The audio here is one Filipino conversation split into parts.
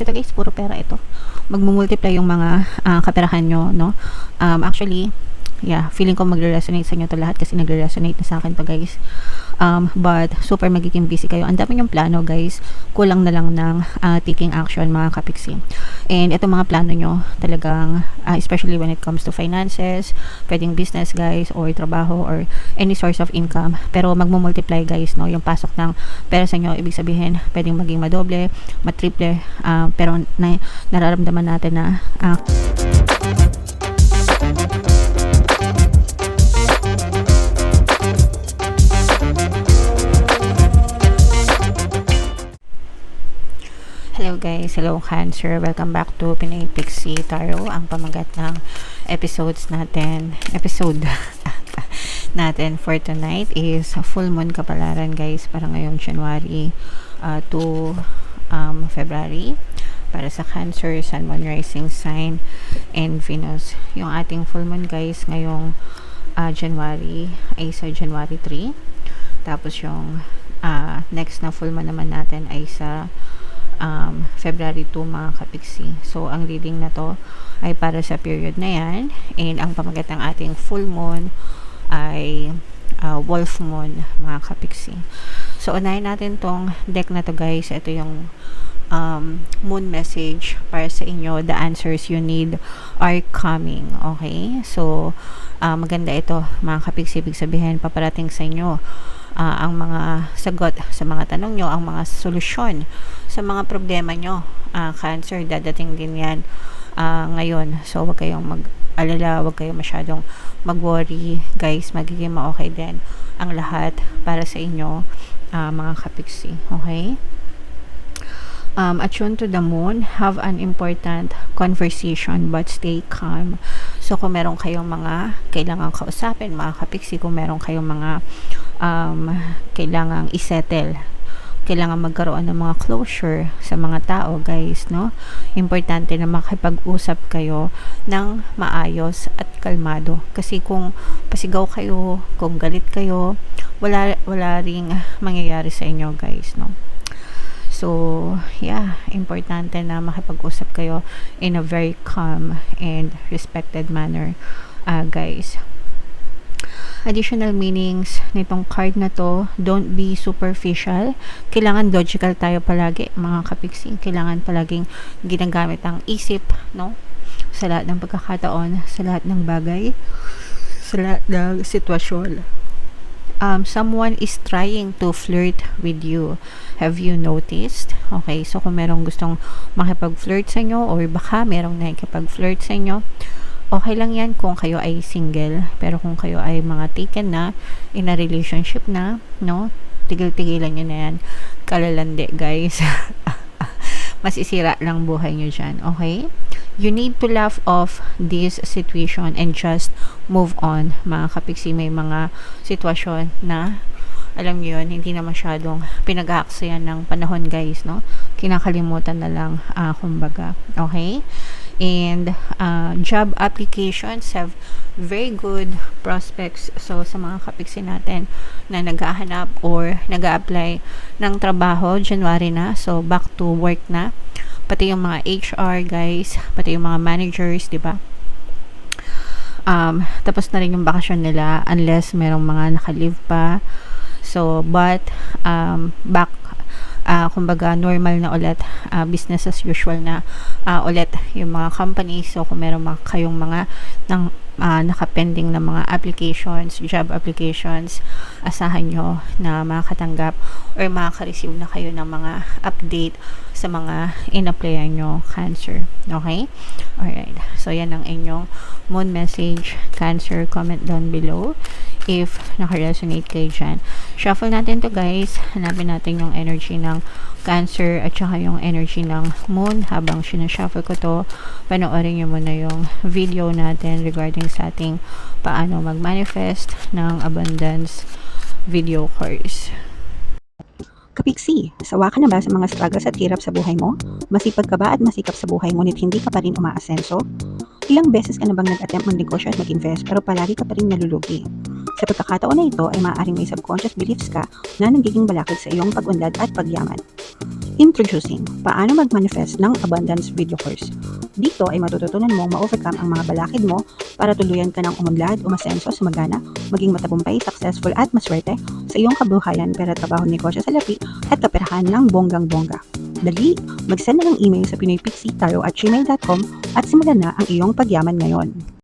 ito guys, puro pera ito. Magmumultiply yung mga kaperahan nyo, no? Actually, yeah, feeling ko magre-resonate sa inyo to lahat kasi nagre-resonate na sa akin to guys. But super magiging busy kayo. Ang dami yung plano guys. Kulang na lang ng taking action mga kapiksi. And itong mga plano nyo talagang, especially when it comes to finances, pwedeng business guys, or trabaho, or any source of income. Pero magmumultiply guys, no? Yung pasok ng pera sa inyo, ibig sabihin, pwedeng maging madoble, matriple, pero nararamdaman natin na hello guys, hello Cancer, welcome back to Pinay Pixie Tarot. Ang pamagat ng episode natin for tonight is full moon kapalaran guys, para ngayong January to February, para sa Cancer, Sun, Moon, Rising Sign, and Venus. Yung ating full moon guys ngayong January ay sa January 3, tapos yung next na full moon naman natin ay sa February 2 mga kapiksi. So, ang reading na to ay para sa period na yan. And ang pamagat ng ating full moon ay wolf moon mga kapiksi. So, unahin natin tong deck na to guys. Ito yung moon message para sa inyo. The answers you need are coming. Okay? So, maganda ito mga kapiksi. Ibig sabihin, paparating sa inyo ang mga sagot sa mga tanong nyo, ang mga solusyon sa mga problema nyo. Cancer, dadating din yan ngayon. So, wag kayong mag-alala, wag kayong masyadong mag-worry. Guys, magiging ma-okay din ang lahat para sa inyo, mga kapiksi. Okay? Attune to the moon, have an important conversation but stay calm. So, kung meron kayong mga kailangan kausapin, mga kapiksi, kung meron kayong mga kailangang isettle, kailangan magkaroon ng mga closure sa mga tao guys, no? Importante na makipag-usap kayo ng maayos at kalmado, kasi kung pasigaw kayo, kung galit kayo, wala ring mangyayari sa inyo guys, no? So, yeah, importante na makipag-usap kayo in a very calm and respected manner, guys. Additional meanings nitong card na to, don't be superficial. Kailangan logical tayo palagi, mga kapiksi. Kailangan palaging ginagamit ang isip, no? Sa lahat ng pagkakataon, sa lahat ng bagay, sa lahat ng sitwasyon. Someone is trying to flirt with you. Have you noticed? Okay, so kung merong gustong makipag-flirt sa inyo, or baka merong nakikipag-flirt sa inyo, okay lang yan kung kayo ay single. Pero kung kayo ay mga taken na, in a relationship na, no? Tigil-tigilan nyo na yan. Kalalandi, guys. Masisira lang buhay nyo dyan. Okay? You need to laugh off this situation and just move on. Mga kapiksi, may mga sitwasyon na, alam nyo yun, hindi na masyadong pinag-aaksayan ng panahon guys, no? Kinakalimutan na lang, kumbaga. Okay? And job applications have very good prospects. So, sa mga kapiksi natin na naghahanap or nag-a-apply ng trabaho, January na. So, back to work na. Pati yung mga HR guys, pati yung mga managers, di ba? Tapos na rin yung bakasyon nila unless merong mga naka-leave pa. So, but back, kumbaga normal na ulit, business as usual na ulit yung mga companies. So, kung meron kayong mga nakapending na mga applications, job applications, asahan nyo na makakatanggap or makaka-receive na kayo ng mga update sa mga in-applyan nyo, Cancer. Okay? Alright. So, yan ang inyong moon message, Cancer. Comment down below if naka-resonate kayo dyan. Shuffle natin to guys. Hanapin natin yung energy ng Cancer at saka yung energy ng moon. Habang sinashuffle ko to, panoorin nyo muna yung video natin regarding sa ating paano mag-manifest ng abundance video course. Kapiksi, sawa ka na ba sa mga struggles at hirap sa buhay mo? Masipag ka ba at masikap sa buhay ngunit hindi ka pa rin umaasenso? Ilang beses ka na bang nag-attempt mag-negosyo at mag-invest pero palagi ka pa rin nalulugi? Sa pagkakataon na ito ay maaaring may subconscious beliefs ka na nagiging balakid sa iyong pag-unlad at pagyaman. Introducing, paano mag-manifest ng abundance video course. Dito ay matututunan mong ma-overcome ang mga balakid mo para tuluyan ka ng umunlad, umasenso, sumagana, maging matagumpay, successful at maswerte sa iyong kabuhayan, pera, trabaho, negosyo sa lapi at kaperahan ng bonggang-bongga. Dali, mag-send na ng email sa pinoypixie@gmail.com at simulan na ang iyong pagyaman ngayon.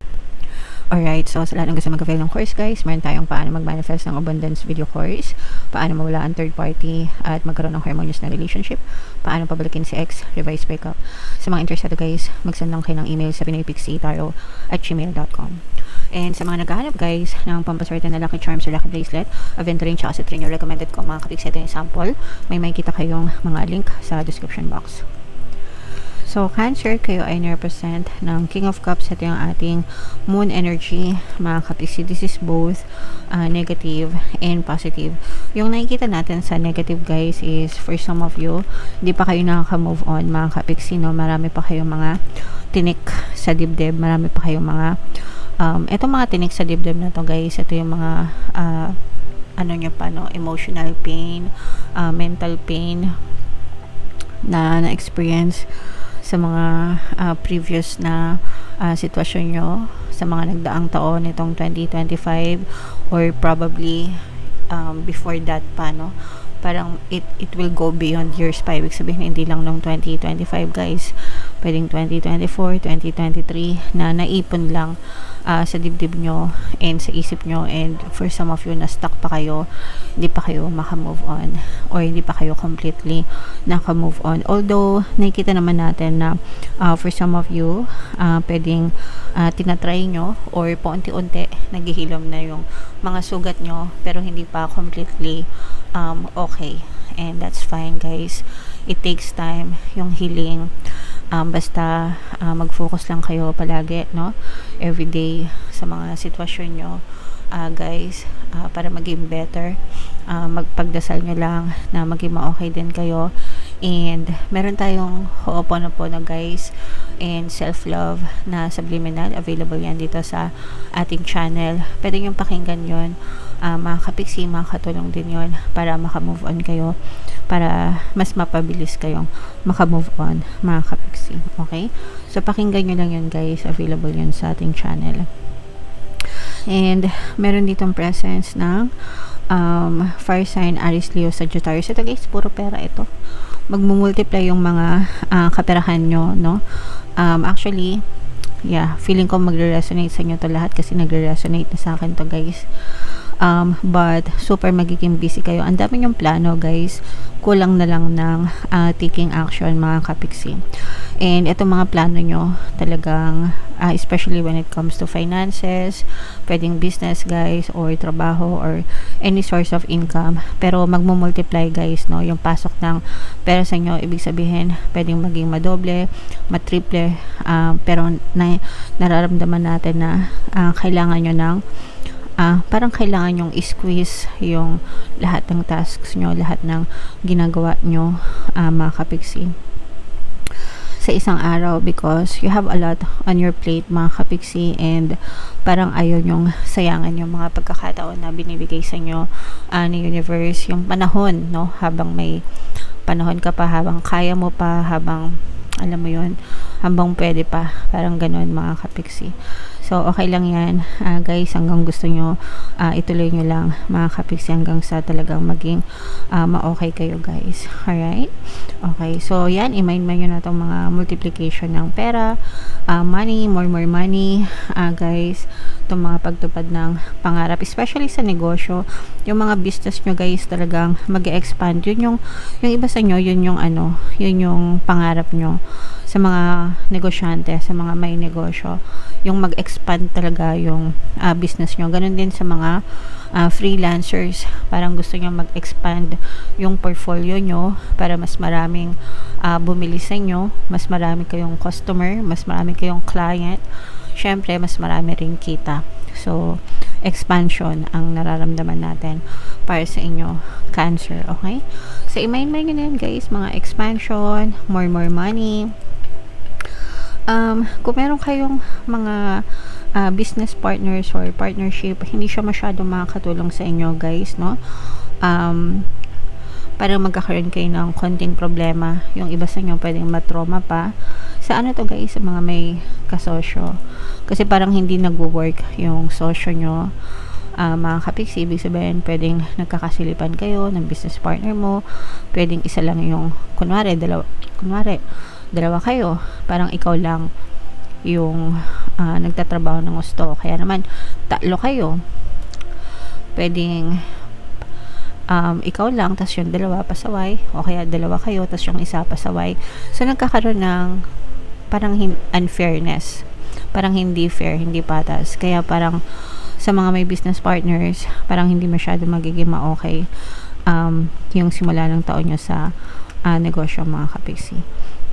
Alright, so sa lahat ng gusto mag-avail ng course guys, meron tayong paano mag-manifest ng abundance video course, paano mawala ang third party at magkaroon ng harmonious na relationship, paano pabalikin si ex, revise breakup. Sa mga interesado guys, mag-send lang kayo ng email sa pinoypixie@gmail.com. And sa mga naghahanap guys ng pampaswerte na lucky charms or lucky bracelet, aventurine tsaka citrine, recommended ko mga kapixete yung sample. May makikita kayong mga link sa description box. So, Cancer, kayo ay represent ng King of Cups. Ito yung ating moon energy, mga kapixi. This is both negative and positive. Yung nakikita natin sa negative, guys, is for some of you, hindi pa kayo nakaka-move on, mga kapixi, no? Marami pa kayong mga tinik sa dibdib. Marami pa kayong mga, etong mga tinik sa dibdib na to, guys, ito yung mga, emotional pain, mental pain na experience sa mga previous na sitwasyon nyo sa mga nagdaang taon nitong 2025 or probably before that pa, no? Parang it will go beyond years pa. Ibig sabihin hindi lang nung 2025 guys, pwedeng 2024, 2023 na naipon lang sa dibdib nyo and sa isip nyo, and for some of you na stuck pa kayo, hindi pa kayo maka-move on or hindi pa kayo completely naka-move on. Although nakikita naman natin na for some of you pwedeng tinatry nyo or paunti-unti naghihilom na yung mga sugat nyo pero hindi pa completely okay, and that's fine guys. It takes time yung healing. Basta mag-focus lang kayo palagi, no? Everyday sa mga sitwasyon nyo, guys, para maging better. Magpagdasal nyo lang na maging ma-okay din kayo. And meron tayong Ho'oponopono guys, and self-love na subliminal. Available yan dito sa ating channel. Pwede nyo pakinggan yon, mga kapixi, makakatulong din yon para maka-move on kayo, para mas mapabilis kayong maka-move on, mga kapixi. Okay? So, pakinggan nyo lang yun guys. Available yun sa ating channel. And meron ditong presence ng fire sign, Aries, Leo, Sagittarius. Ito guys, puro pera ito. Magmumultiply yung mga kaperahan nyo, no? Actually, yeah, feeling ko magre-resonate sa inyo to lahat kasi nagre-resonate na sa akin to guys. But super magiging busy kayo. Ang dami yung plano guys, kulang na lang ng taking action, mga kapixi. And itong mga plano nyo talagang especially when it comes to finances, pwedeng business guys or trabaho or any source of income, pero magmumultiply guys, no? Yung pasok ng pera sa inyo, ibig sabihin pwedeng maging madoble, matriple, pero nararamdaman natin na kailangan nyo ng parang kailangan yung squeeze yung lahat ng tasks nyo, lahat ng ginagawa nyo, mga kapixi, sa isang araw, because you have a lot on your plate, mga kapixi, and parang ayaw nyong sayangan yung mga pagkakataon na binibigay sa inyo ni universe, yung panahon, no? Habang may panahon ka pa, habang kaya mo pa, habang alam mo yun, habang pwede pa, parang ganun, mga kapixi. So, okay lang yan, guys, hanggang gusto nyo, ituloy nyo lang, mga kapixi, hanggang sa talagang maging ma-okay kayo, guys. Alright? Okay, so, yan, i-mind nyo na itong mga multiplication ng pera, money, more money, guys, itong mga pagtupad ng pangarap, especially sa negosyo, yung mga business nyo, guys, talagang mag-expand. Yun yung iba sa nyo, yun yung pangarap nyo sa mga negosyante, sa mga may negosyo, yung mag-expand talaga yung business nyo. Ganun din sa mga freelancers, parang gusto nyo mag-expand yung portfolio nyo para mas maraming bumili sa inyo, mas marami kayong customer, mas marami kayong client, syempre mas marami ring kita. So, expansion ang nararamdaman natin para sa inyo, Cancer. Okay? So, i-mind nyo na yan guys, mga expansion, more money. Kung meron kayong mga business partners or partnership, hindi siya masyadong makakatulong sa inyo guys, no? parang magkakaroon kayo ng konting problema. Yung iba sa inyo pwedeng matrauma pa. Sa ano to guys, sa mga may kasosyo. Kasi parang hindi nagwo-work yung sosyo nyo. Mga kapiksi, ibig sabihin pwedeng nagkakasilipan kayo ng business partner mo. Pwedeng isa lang yung, kunwari, dalawa kayo. Parang ikaw lang yung nagtatrabaho ng gusto. Kaya naman, tatlo kayo. Pwedeng ikaw lang, tas yung dalawa pasaway, o kaya dalawa kayo, tas yung isa pasaway. So, nagkakaroon ng parang unfairness. Parang hindi fair, hindi patas. Kaya parang sa mga may business partners, parang hindi masyado magiging ma-okay yung simula ng taon nyo sa negosyo, mga kapiksi.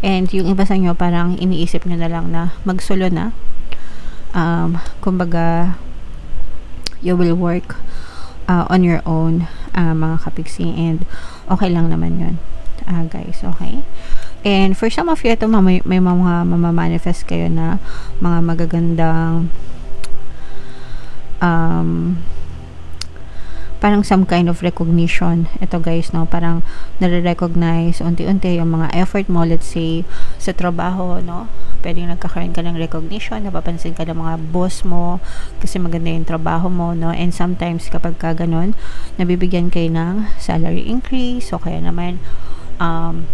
And yung iba sa inyo, parang iniisip nyo na lang na magsolo na. Kumbaga, you will work on your own, mga kapiksi, and okay lang naman yun, guys, okay? And for some of you, ito may mga mamamanifest kayo na mga magagandang parang some kind of recognition. Ito guys, no, parang nare-recognize unti-unti yung mga effort mo, let's say, sa trabaho, no? Pwedeng nagkakaroon ka ng recognition, napapansin ka ng mga boss mo kasi maganda yung trabaho mo, no? And sometimes kapag ka ganun, nabibigyan kayo ng salary increase, o kaya naman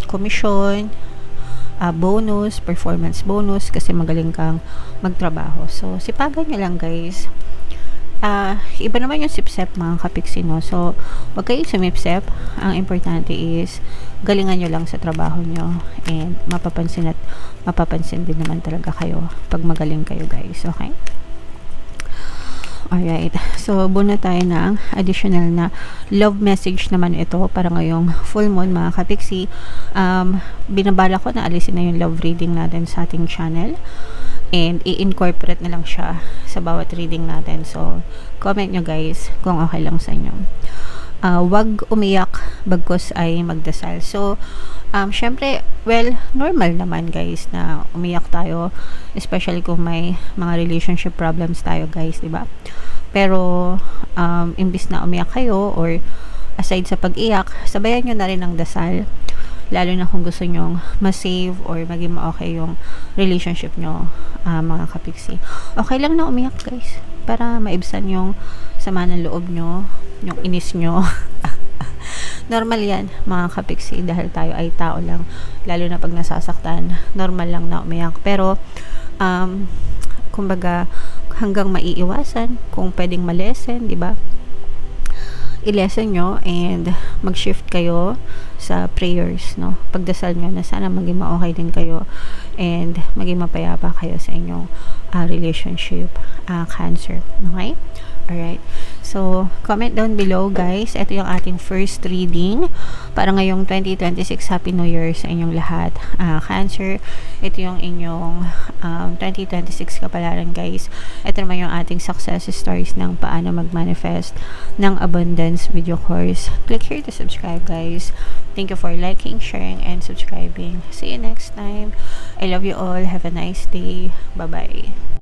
commission, bonus, performance bonus kasi magaling kang magtrabaho. So, sipagan nyo lang guys. Iba naman yung sip-sep, mga kapiksi, no? So, wag kayong sumip-sep. Ang importante is galingan nyo lang sa trabaho nyo, and mapapansin din naman talaga kayo pag magaling kayo guys, okay? Alright, so buna tayo ng additional na love message naman ito para ngayong full moon, mga kapiksi. Binabala ko na alisin na yung love reading natin sa ating channel, and i-incorporate na lang siya sa bawat reading natin. So, comment nyo guys kung okay lang sa inyo. Wag umiyak bagkus ay magdasal. So, syempre, well, normal naman guys na umiyak tayo, especially kung may mga relationship problems tayo guys, diba? Pero, imbis na umiyak kayo, or aside sa pag-iyak, sabayan nyo na rin ang dasal, lalo na kung gusto nyong ma-save or maging ma-okay yung relationship nyo, mga kapiksi. Okay lang na umiyak guys, para maibsan yung sama ng loob nyo, yung inis nyo. Normal yan, mga kapiksi, dahil tayo ay tao lang, lalo na pag nasasaktan, normal lang na umiyak. Pero kumbaga, hanggang maiiwasan, kung pwedeng malesen, di ba? I-lesson nyo and mag-shift kayo sa prayers, no? Pagdasal nyo na sana maging ma-okay din kayo and maging mapayapa kayo sa inyong relationship, Cancer, okay? Alright, so comment down below guys. Ito yung ating first reading para ngayong 2026. Happy New Year sa inyong lahat, Cancer. Ito yung inyong 2026 kapalaran guys. Ito naman yung ating success stories ng paano mag-manifest ng abundance video course. Click here to subscribe guys. Thank you for liking, sharing, and subscribing. See you next time. I love you all. Have a nice day. Bye bye.